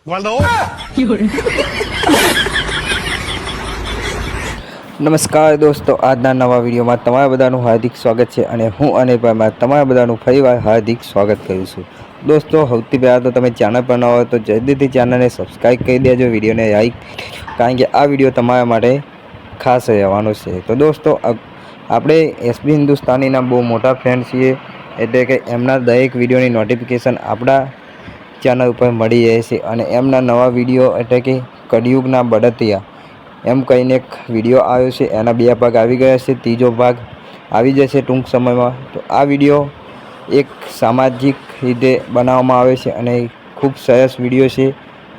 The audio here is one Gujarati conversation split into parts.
Waldo. નમસ્કાર દોસ્તો, આજના નવા વિડીયોમાં તમારા બધાનું હાર્દિક સ્વાગત છે અને હું અનિલભાઈ તમારા બધાનું ફરીવાર હાર્દિક સ્વાગત કરું છું. દોસ્તો, સૌથી પહેલાં તો તમે ચેનલ પર ન હોય તો જલ્દીથી ચેનલને સબસ્ક્રાઈબ કરી દેજો, વિડીયોને લાઈક, કારણ કે આ વિડીયો તમારા માટે ખાસ રહેવાનો છે. તો દોસ્તો, આપણે એસબી હિન્દુસ્તાનીના બહુ મોટા ફ્રેન્ડ છીએ, એટલે કે એમના દરેક વિડીયોની નોટિફિકેશન આપણા ચેનલ ઉપર મળી રહે છે અને એમના નવા વિડીયો એટલે કે કળિયુગના બળદિયા એમ કહીને એક વિડીયો આવ્યો છે. એના 2 ભાગ આવી ગયા છે, ત્રીજો ભાગ આવી જશે ટૂંક સમયમાં. તો આ વિડીયો એક સામાજિક રીતે બનાવવામાં આવે છે અને ખૂબ સરસ વિડીયો છે.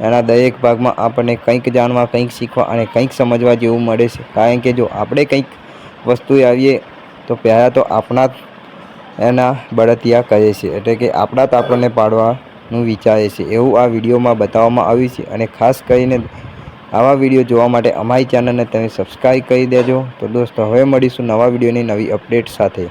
એના દરેક ભાગમાં આપણને કંઈક જાણવા, કંઈક શીખવા અને કંઈક સમજવા જેવું મળે છે. કારણ કે જો આપણે કંઈક વસ્તુ આવીએ તો પહેલાં તો આપણા એના બળદિયા કહે છે, એટલે કે આપણા જ આપણને પાડવાનું વિચારે છે, એવું આ વિડીયોમાં બતાવવામાં આવ્યું છે. અને ખાસ કરીને આવા વિડીયો જોવા માટે અમારી ચેનલને તમે સબસ્ક્રાઈબ કરી દેજો. તો દોસ્તો, હવે મળીશું નવા વિડીયોની નવી અપડેટ સાથે.